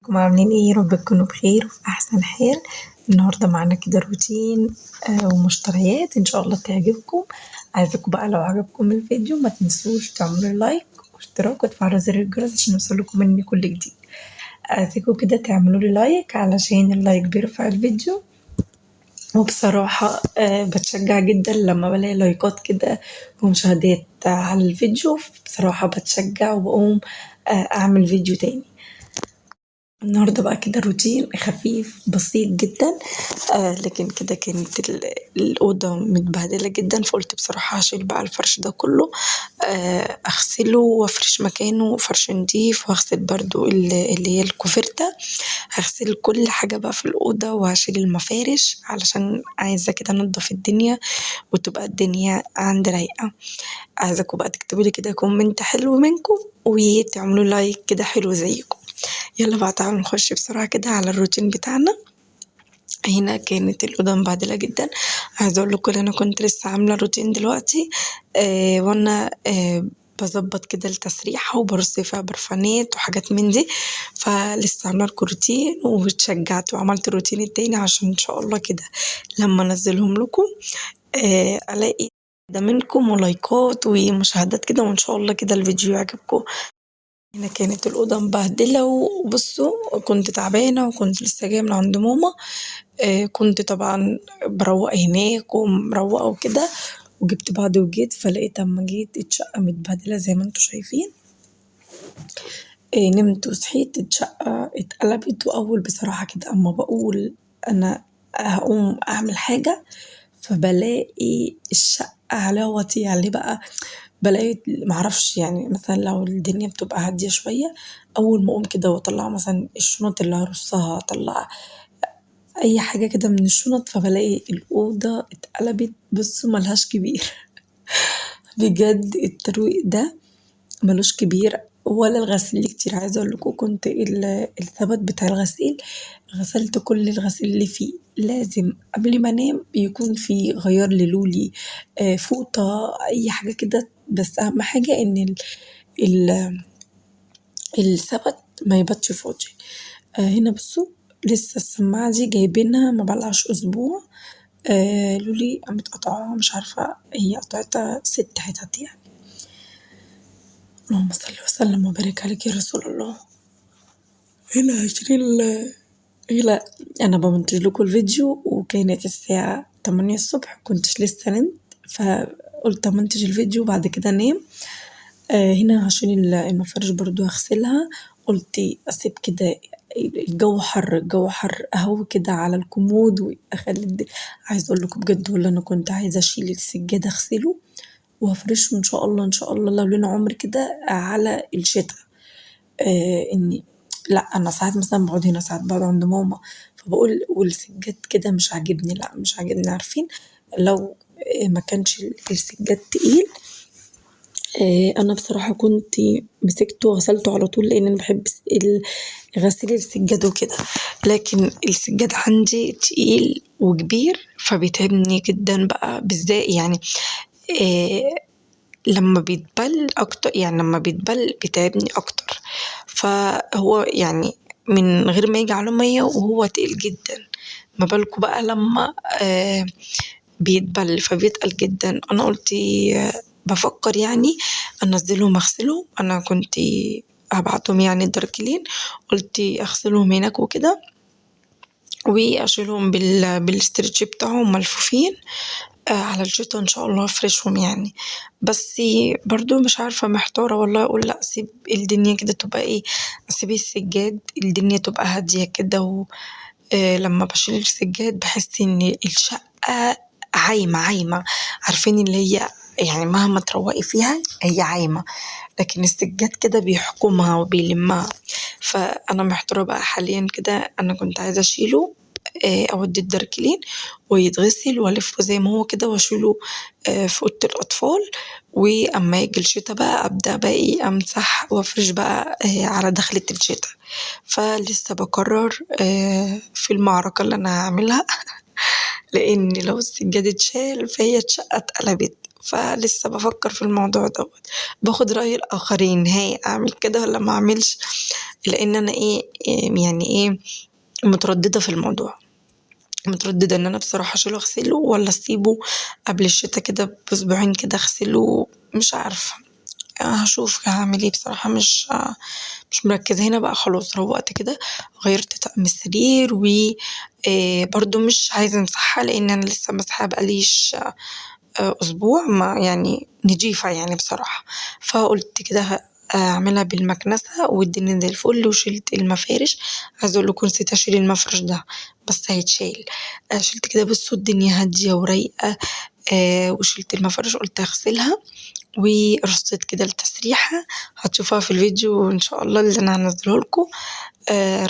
ازيكم عاملين ايه؟ يا رب تكونوا بخير وفي احسن حال. النهارده معانا كده روتين ومشتريات ان شاء الله تعجبكم. عايزاكم بقى لو عجبكم الفيديو ما تنسوش تعملوا لايك واشتراك وتفعلوا زر الجرس عشان يوصلكم مني كل جديد. عايزاكم كده تعملوا لي لايك علشان اللايك بيرفع الفيديو. وبصراحة بتشجع جدا لما بلاقي لايكات كده ومشاهدات على الفيديو. بصراحة بتشجع وبقوم أعمل فيديو تاني. النهارده بقى كده روتين خفيف بسيط جدا. لكن كده كانت الأوضة متبهدلة جدا، فقلت بصراحة هشيل بقى الفرش ده كله، أغسله وأفرش مكانه فرش نضيف، وأغسل برضو اللي هي الكوفرتة. هغسل كل حاجة بقى في الأوضة وهشيل المفارش علشان عايزة كده أنضف الدنيا وتبقى الدنيا عندي رايقة. عايزاكم بقى تكتبوا لي كده كومنت حلو منكم وتعملوا لايك كده حلو زيكم. يلا بقى تعالوا نخش بسرعة كده على الروتين بتاعنا. هنا كانت الأوضة مبهدلة جدا. عايزة أقول لكم أنا كنت لسه عاملة روتين دلوقتي، وأنا بظبط كده التسريحة وبرص فيها برفانات وحاجات من دي. فلسه عاملة لكم روتين واتشجعت وعملت الروتين التاني عشان إن شاء الله كده لما أنزلهم لكم ألاقي ده منكم ولايكات ومشاهدات كده، وإن شاء الله كده الفيديو يعجبكم. هنا كانت الأوضة مبهدلة، وبصوا كنت تعبانة وكنت لسه جاية من عند ماما. كنت طبعا بروق هناك ومروقة وكده، وجبت بعض وجيت فلقيت اما جيت الشقة متبهدلة زي ما انتوا شايفين. نمت وصحيت الشقة اتقلبت. وأول بصراحة كده أما بقول أنا هقوم أعمل حاجة فبلاقي الشقة عليها وطي عليه بقى. بلاقي معرفش يعني مثلا لو الدنيا بتبقى هادية شوية، أول ما أقوم كده وأطلع مثلا الشنط اللي هرصها أطلع أي حاجة كده من الشنط، فبلاقي الأوضة اتقلبت. بصوا ملهاش كبير. بجد الترويق ده ملوش كبير ولا الغسيل كتير. عايزة اقول لكم كنت الثبت بتاع الغسيل غسلت كل الغسيل اللي فيه. لازم قبل ما انام يكون في غير للولي فوطة اي حاجة كده، بس اهم حاجة ان ال الثبت ما يباتش فاضي. هنا بصوا لسه السماعة دي جايبينها ما بلعش اسبوع. لولي قامت قطعها، مش عارفة هي قطعتها 6 حتت يعني. اللهم صل وسلم وبارك عليك يا رسول الله. هنا هنا أنا بمنتج لكم الفيديو وكانت الساعة 8 الصبح، كنتش لسه نمت فقلت أمنتج الفيديو وبعد كده أنام. هنا عشان المفارش برضو هغسلها، قلت أسيب كده الجو حر الجو حر أهو كده على الكومود وأخلي. عايزة أقول لكم بجد والله أنا كنت عايزة أشيل السجاد أغسله وهفرشه إن شاء الله إن شاء الله لو لنا عمر كده على الشتا. إني لأ أنا ساعات مثلا بقعد هنا ساعات بقعد عند ماما، فبقول والسجاد كده مش عاجبني، لأ مش عاجبني. عارفين لو ما كانش السجاد تقيل، أنا بصراحة كنت مسكته وغسلته على طول لأن أنا بحب غسيل السجاد وكده. لكن السجاد عندي تقيل وكبير فبيتعبني جدا بقى بالذات يعني. لما بيتبل أكتر يعني لما بيتبل بيتعبني أكتر. فهو يعني من غير ما يجي على مية وهو تقيل جدا، ما بالكوا بقى لما بيتبل فبيتقل جدا. أنا قلت بفكر يعني أنزلهم أغسلهم. أنا كنت هبعتهم يعني الدركلين، قلت أغسلهم هناك وكده وأشيلهم بالاسترتش بتاعهم ملفوفين على الشتا إن شاء الله أفرشهم يعني. بس برضو مش عارفة محتارة والله، أقول لأ أسيب الدنيا كده تبقى إيه، أسيب السجاد الدنيا تبقى هادية كده. لما بشيل السجاد بحس إن الشقة عايمة. عارفين اللي هي يعني مهما تروقي فيها هي عايمة، لكن السجاد كده بيحكمها وبيلمها. فأنا محتارة بقى حاليا كده. أنا كنت عايزة أشيله أودي الدركلين ويتغسل وألفه زي ما هو كده وأشيله في أوضة الأطفال. وأما يجي الشتا بقى أبدأ بقى إيه أمسح وأفرش بقى على دخلة الشتا. فلسه بقرر في المعركة اللي أنا هعملها. لأن لو السجاد اتشال فهي الشقة اتقلبت، فلسه بفكر في الموضوع دوت، باخد رأي الآخرين هي أعمل كده ولا ما أعملش، لأن أنا يعني مترددة في الموضوع، مترددة إن أنا بصراحة أشيله أغسله ولا أسيبه قبل الشتا كده بأسبوعين كده أغسله، مش عارفة. هشوف هعمل ايه بصراحة، مش مركزة هنا بقى. خلاص روقت كده، غيرت طقم السرير و برضو مش عايزة امسحها لان انا لسه مسحها بقاليش اسبوع، ما يعني نضيفة يعني بصراحة. فقلت كده اعملها بالمكنسة والدنيا زي الفل، وشلت المفارش. عايزة اقول لكم نسيت اشيل المفرش ده بس هيتشال. شلت كده، بصوا الدنيا هادية ورايقة. وشلت المفرش قلت اغسلها ورصيت كده التسريحة، هتشوفوها في الفيديو إن شاء الله اللي أنا هنزله لكم.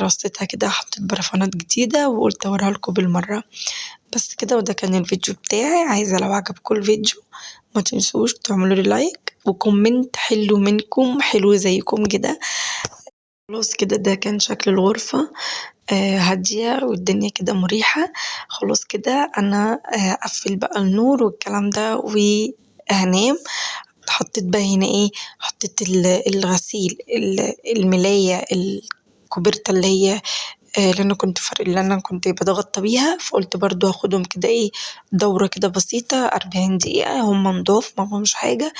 رصيتها كده، حطيت برفانات جديدة وقلت أوريها لكم بالمرة. بس كده، وده كان الفيديو بتاعي. عايزة لو عجبكم الفيديو ما تنسوش تعملوا لي لايك وكومنت حلو منكم، حلو زيكم كده. خلاص كده، ده كان شكل الغرفة هادية والدنيا كده مريحة. خلاص كده أنا أقفل بقى النور والكلام ده وهنام. حطيت بقى هنا حطيت الغسيل، الملاية الكوبرتا اللي هي اللي انا كنت بتغطى بيها. فقلت برضو هاخدهم كده دورة كده بسيطة 40 دقيقة، هم نضاف ما مش حاجة.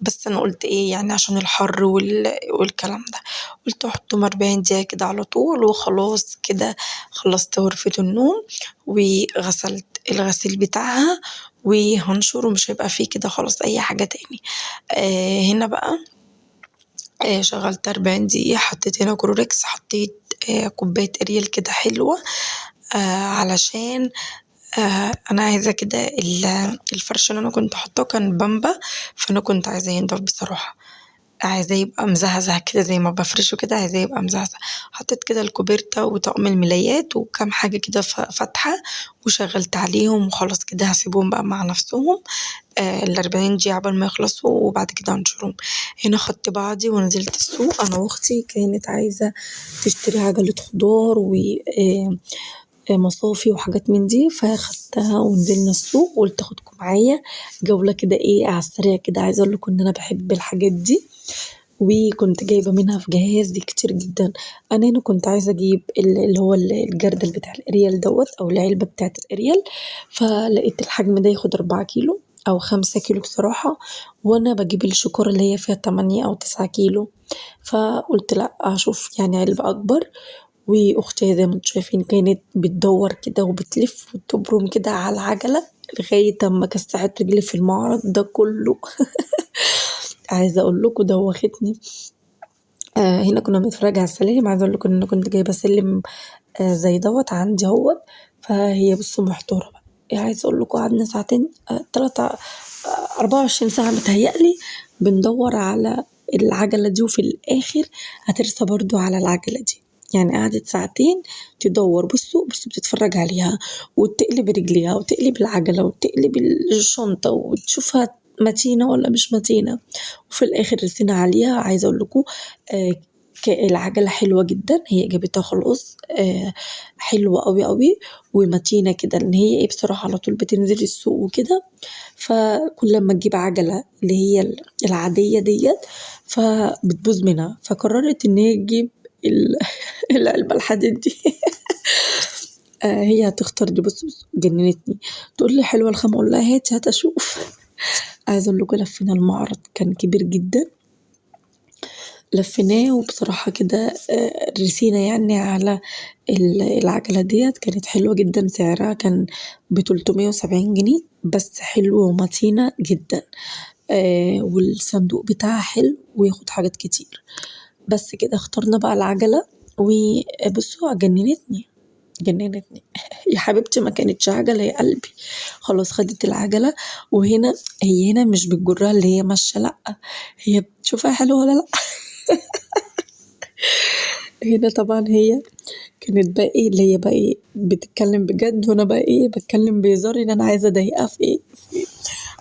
بس انا قلت يعني عشان الحر والكلام ده، قلت احطهم 40 دقيقة كده على طول. وخلاص كده خلصت غرفة النوم وغسلت الغسيل بتاعها وهنشر، ومش هيبقى فيه كده خلاص اي حاجة تاني. هنا بقى شغلت 40 دقيقة، حطيت هنا كلوركس، حطيت كوباية اريال كده حلوة علشان انا عايزة كده الفرش اللي انا كنت حاطاه كان بامبا، فانا كنت عايزة ينضف بصراحة، عايزاه يبقى مزهزه كده زي ما بفرشه كده، عايزاه يبقى مزهزه. حطيت كده الكوبرتا وطقم الملايات وكام حاجة كده فاتحة وشغلت عليهم، وخلاص كده هسيبهم بقى مع نفسهم 40 دقيقة عبال ما يخلصوا وبعد كده هنشرهم. هنا خدت بعضي ونزلت السوق. أنا وأختي كانت عايزة تشتري عجلة خضار ومصافي وحاجات من دي، فاخدتها ونزلنا السوق وقلت اخدكم معايا جولة كده على السريع كده. عايزة اقول لكم ان انا بحب الحاجات دي، وكنت جايبة منها في جهاز دي كتير جدا. انا هنا كنت عايزة اجيب اللي هو الجردل بتاع الاريال دوت او العلبة بتاعت الاريال، فلقيت الحجم ده ياخد 4 كيلو او 5 كيلو بصراحة، وانا بجيب الشكارة اللي هي فيها 8 او 9 كيلو. فقلت لا اشوف يعني علبة اكبر. واختي زي ما انتم شايفين كانت بتدور كده وبتلف وتبرم كده على العجلة لغاية اما كسحت رجلي في المعرض ده كله. عايزة اقول لكم دوختني. هنا كنا بنتفرج على السلالم. عايزة اقول لكم ان انا كنت جايبة سلم زي دوت عندي اهوت. فهي بصوا محتارة بقى. عايزة اقول لكم قعدنا ساعتين 24 ساعة متهيألي بندور على العجلة دي، وفي الآخر هترسى برضو على العجلة دي. يعني قعدت ساعتين تدور، بصوا بتتفرج عليها وتقلب رجليها وتقلب العجلة وتقلب الشنطة وتشوفها متينة ولا مش متينة، وفي الآخر رسينا عليها. عايزة أقول لكم العجلة حلوة جدا، هي جابتها خلاص حلوة قوي قوي ومتينة كده، ان هي بصراحة على طول بتنزل السوق وكده. فكل لما تجيب عجلة اللي هي العادية ديت فبتبوظ منها، فقررت ان هي تجيب العلبة الحديد دي. هي هتختار دي. بص جننتني، تقول لي حلوة الخام، اقول لها هاتي اشوف. عايزة اقول لكم لفينا المعرض كان كبير جدا، لفيناه وبصراحة كده رسينا يعني على العجلة ديت. كانت حلوة جدا، سعرها كان ب370 جنيه بس، حلوة ومتينة جدا. والصندوق بتاعها حلو وياخد حاجات كتير. بس كده اخترنا بقى العجلة. وبصوا جننتني. يا حبيبتي ما كانتش عجلة يا قلبي. خلاص خدت العجلة، وهنا هي هنا مش بتجرها اللي هي ماشية، لأ هي بتشوفها حلوة ولا لأ. هنا طبعا هي كانت بقى اللي هي بقى بتتكلم بجد، وانا بقى بتكلم بهزار ان انا عايزه اضايقها في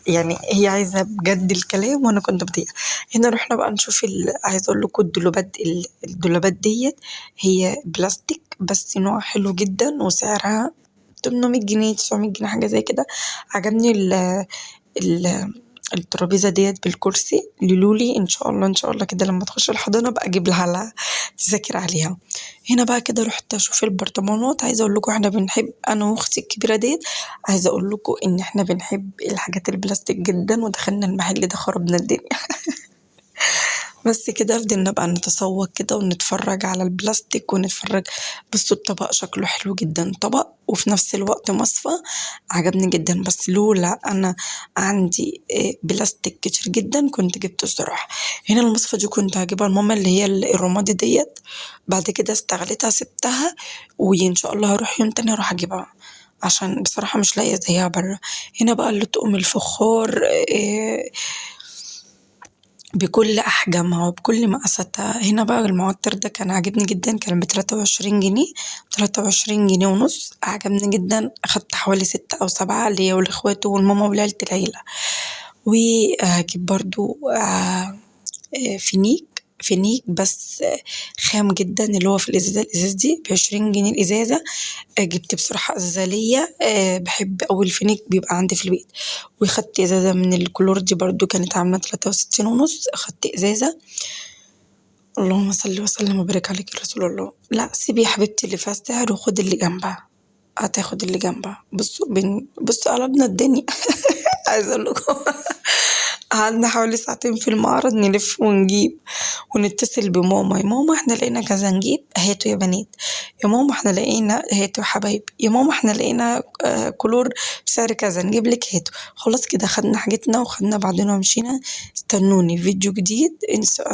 يعني هي عايزه بجد الكلام وانا كنت بضيقها. هنا رحنا بقى نشوف عايزه اقول لكم الدولابات ديت هي بلاستيك بس نوع حلو جدا، وسعرها 800 جنيه 900 جنيه حاجه زي كده. عجبني ال الترابيزة ديت بالكرسي للولي ان شاء الله، ان شاء الله كده لما تخش الحضانة بقى اجيب لها تذاكر عليها. هنا بقى كده رحت اشوف البرطمانات. عايزه اقول لكم احنا بنحب، انا واختي الكبيره ديت، عايزه اقول لكم ان احنا بنحب الحاجات البلاستيك جدا، ودخلنا المحل ده خربنا الدنيا. بس كده فضلنا بقى نتسوق كده ونتفرج على البلاستيك ونتفرج. بصوا الطبق شكله حلو جدا، طبق وفي نفس الوقت مصفى، عجبني جدا. بس لولا انا عندي بلاستيك كتير جدا كنت جبته الصراحه. هنا المصفى دي كنت هجيبها لماما، اللي هي الرمادي ديت، بعد كده استغلتها سبتها، وان شاء الله هروح يوم تاني اروح اجيبها، عشان بصراحة مش لاقية زيها برا. هنا بقى اللي تقوم الفخار بكل أحجامها وبكل مقاساتها. هنا بقى المعطر ده كان عاجبني جدا، كان ب23 جنيه، 23 جنيه ونص، عجبني جدا. أخدت حوالي 6 أو 7 ليا والإخوات والماما وليلة العيلة. وهجيب برضو فينيك بس خام جدا، اللي هو في الازاز دي ب20 جنيه الازازة. جبت بصراحة ازازة ليا، بحب اوي الفينيك بيبقى عندي في البيت. وخدت ازازة من الكلور دي برضو كانت عاملة 63 ونص، خدت ازازة. اللهم صل وسلم وبارك عليك يا رسول الله. لا سيبي يا حبيبتي اللي فيها السعر وخد اللي جنبها، هتاخد اللي جنبها. بصوا قلبنا الدنيا. عايزة اقول لكم قعدنا حوالي ساعتين في المعرض نلف ونجيب، ونتصل بماما: يا ماما احنا لقينا كذا، نجيب هاتوا يا بنات. يا ماما احنا لقينا، هاتوا يا حبايبي. يا ماما احنا لقينا كلور بسعر كذا، نجيب لك هاتوا. خلاص كده خدنا حاجتنا وخدنا بعضنا ومشينا. استنوني فيديو جديد، انسوا